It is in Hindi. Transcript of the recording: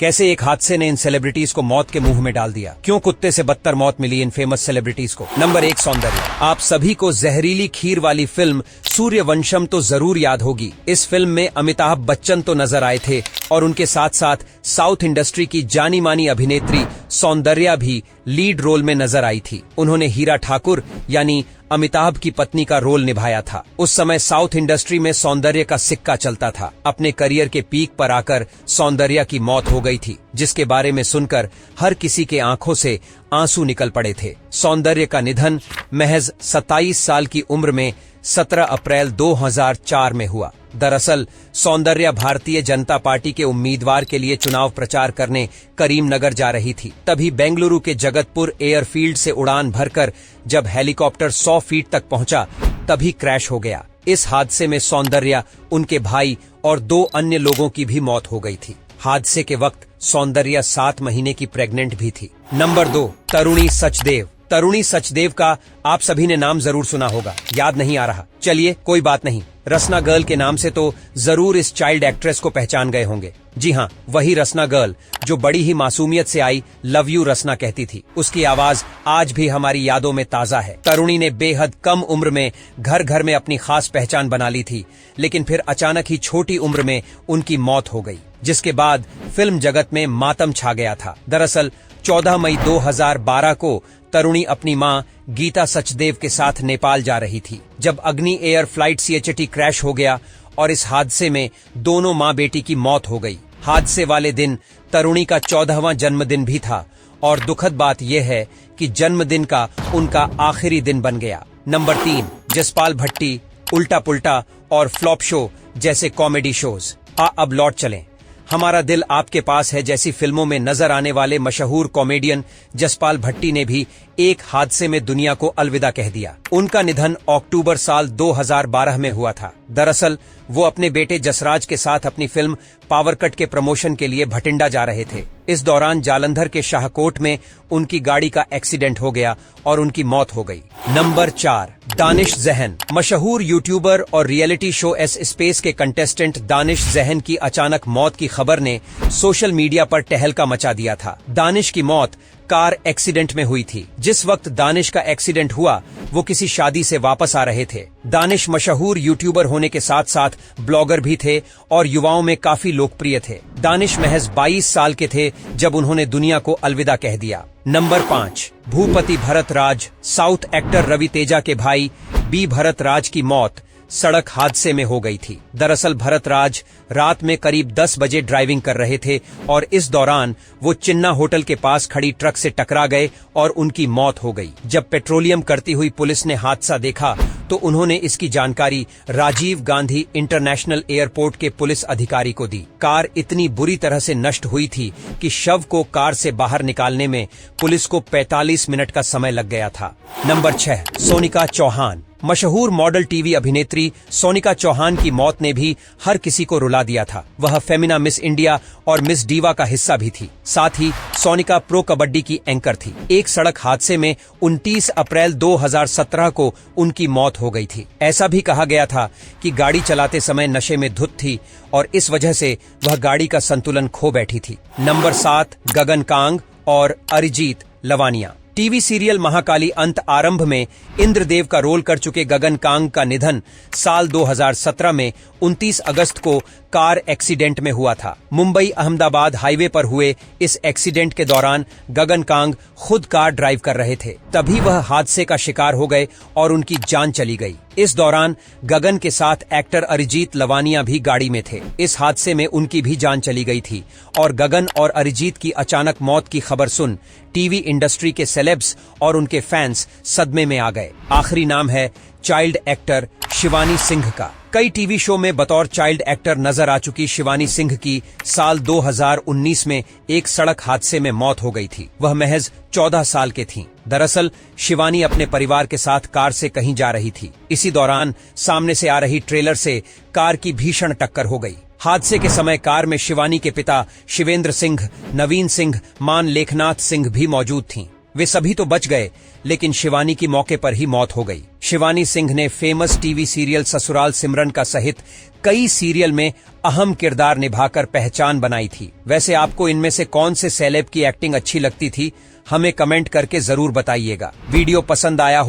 कैसे एक हादसे ने इन सेलिब्रिटीज को मौत के मुंह में डाल दिया, क्यों कुत्ते से बदतर मौत मिली इन फेमस सेलिब्रिटीज को। नंबर 1, सौंदर्य। आप सभी को जहरीली खीर वाली फिल्म सूर्यवंशम तो जरूर याद होगी। इस फिल्म में अमिताभ बच्चन तो नजर आए थे और उनके साथ साथ साउथ इंडस्ट्री की जानी मानी अभिनेत्री सौंदर्या भी लीड रोल में नजर आई थी। उन्होंने हीरा ठाकुर यानी अमिताभ की पत्नी का रोल निभाया था। उस समय साउथ इंडस्ट्री में सौंदर्य का सिक्का चलता था। अपने करियर के पीक पर आकर सौंदर्या की मौत हो गई थी, जिसके बारे में सुनकर हर किसी के आंखों से आंसू निकल पड़े थे। सौंदर्य का निधन महज 27 साल की उम्र में 17 अप्रैल 2004 में हुआ। दरअसल सौंदर्या भारतीय जनता पार्टी के उम्मीदवार के लिए चुनाव प्रचार करने करीमनगर जा रही थी। तभी बेंगलुरु के जगतपुर एयरफील्ड से उड़ान भरकर जब हेलीकॉप्टर 100 फीट तक पहुंचा, तभी क्रैश हो गया। इस हादसे में सौंदर्या, उनके भाई और 2 अन्य लोगों की भी मौत हो गई थी। हादसे के वक्त सौंदर्या 7 महीने की प्रेग्नेंट भी थी। नंबर 2, तरुणी सचदेव। तरुणी सचदेव का आप सभी ने नाम जरूर सुना होगा, याद नहीं आ रहा। चलिए कोई बात नहीं, रसना गर्ल के नाम से तो जरूर इस चाइल्ड एक्ट्रेस को पहचान गए होंगे। जी हाँ, वही रसना गर्ल जो बड़ी ही मासूमियत से आई लव यू रसना कहती थी। उसकी आवाज आज भी हमारी यादों में ताजा है। तरुणी ने बेहद कम उम्र में घर घर में अपनी खास पहचान बना ली थी, लेकिन फिर अचानक ही छोटी उम्र में उनकी मौत हो गई, जिसके बाद फिल्म जगत में मातम छा गया था। दरअसल 14 मई 2012 को तरुणी अपनी मां गीता सचदेव के साथ नेपाल जा रही थी, जब अग्नि एयर फ्लाइट CHT क्रैश हो गया और इस हादसे में दोनों मां बेटी की मौत हो गई। हादसे वाले दिन तरुणी का 14वां जन्मदिन भी था और दुखद बात यह है कि जन्मदिन का उनका आखिरी दिन बन गया। नंबर 3, जसपाल भट्टी, उल्टा पुल्टा और फ्लॉप शो जैसे कॉमेडी शोज। अब लौट चलें, हमारा दिल आपके पास है जैसी फिल्मों में नजर आने वाले मशहूर कॉमेडियन जसपाल भट्टी ने भी एक हादसे में दुनिया को अलविदा कह दिया। उनका निधन अक्टूबर साल 2012 में हुआ था। दरअसल वो अपने बेटे जसराज के साथ अपनी फिल्म पावरकट के प्रमोशन के लिए भटिंडा जा रहे थे। इस दौरान जालंधर के शाहकोट में उनकी गाड़ी का एक्सीडेंट हो गया और उनकी मौत हो गई। नंबर 4, दानिश जहन। मशहूर यूट्यूबर और रियलिटी शो एस स्पेस के कंटेस्टेंट दानिश जहन की अचानक मौत की खबर ने सोशल मीडिया पर तहलका मचा दिया था। दानिश की मौत कार एक्सीडेंट में हुई थी। जिस वक्त दानिश का एक्सीडेंट हुआ, वो किसी शादी से वापस आ रहे थे। दानिश मशहूर यूट्यूबर होने के साथ साथ ब्लॉगर भी थे और युवाओं में काफी लोकप्रिय थे। दानिश महज 22 साल के थे जब उन्होंने दुनिया को अलविदा कह दिया। नंबर 5, भूपति भरत राज। साउथ एक्टर रवि तेजा के भाई बी भरत राज की मौत सड़क हादसे में हो गई थी। दरअसल भरत राज रात में करीब 10 बजे ड्राइविंग कर रहे थे और इस दौरान वो चिन्ना होटल के पास खड़ी ट्रक से टकरा गए और उनकी मौत हो गई। जब पेट्रोलियम करती हुई पुलिस ने हादसा देखा तो उन्होंने इसकी जानकारी राजीव गांधी इंटरनेशनल एयरपोर्ट के पुलिस अधिकारी को दी। कार इतनी बुरी तरह से नष्ट हुई थी कि शव को कार से बाहर निकालने में पुलिस को 45 मिनट का समय लग गया था। नंबर 6, सोनिका चौहान। मशहूर मॉडल टीवी अभिनेत्री सोनिका चौहान की मौत ने भी हर किसी को रुला दिया था। वह फेमिना मिस इंडिया और मिस डीवा का हिस्सा भी थी। साथ ही सोनिका प्रो कबड्डी की एंकर थी। एक सड़क हादसे में 29 अप्रैल 2017 को उनकी मौत हो गई थी। ऐसा भी कहा गया था कि गाड़ी चलाते समय नशे में धुत थी और इस वजह से वह गाड़ी का संतुलन खो बैठी थी। नंबर 7, गगन कांग और अरिजीत लवानिया। टीवी सीरियल महाकाली अंत आरंभ में इंद्रदेव का रोल कर चुके गगन कांग का निधन साल 2017 में 29 अगस्त को कार एक्सीडेंट में हुआ था। मुंबई अहमदाबाद हाईवे पर हुए इस एक्सीडेंट के दौरान गगन कांग खुद कार ड्राइव कर रहे थे, तभी वह हादसे का शिकार हो गए और उनकी जान चली गई। इस दौरान गगन के साथ एक्टर अरिजीत लवानिया भी गाड़ी में थे। इस हादसे में उनकी भी जान चली गई थी और गगन और अरिजीत की अचानक मौत की खबर सुन टीवी इंडस्ट्री के सेलेब्स और उनके फैंस सदमे में आ गए। आखिरी नाम है चाइल्ड एक्टर शिवानी सिंह का। कई टीवी शो में बतौर चाइल्ड एक्टर नजर आ चुकी शिवानी सिंह की साल 2019 में एक सड़क हादसे में मौत हो गई थी। वह महज 14 साल के थीं। दरअसल शिवानी अपने परिवार के साथ कार से कहीं जा रही थी। इसी दौरान सामने से आ रही ट्रेलर से कार की भीषण टक्कर हो गई। हादसे के समय कार में शिवानी के पिता शिवेंद्र सिंह, नवीन सिंह, मान लेखनाथ सिंह भी मौजूद थीं। वे सभी तो बच गए, लेकिन शिवानी की मौके पर ही मौत हो गई। शिवानी सिंह ने फेमस टीवी सीरियल ससुराल सिमरन का सहित कई सीरियल में अहम किरदार निभाकर पहचान बनाई थी। वैसे आपको इनमें से कौन से सेलेब की एक्टिंग अच्छी लगती थी, हमें कमेंट करके जरूर बताइएगा। वीडियो पसंद आया हो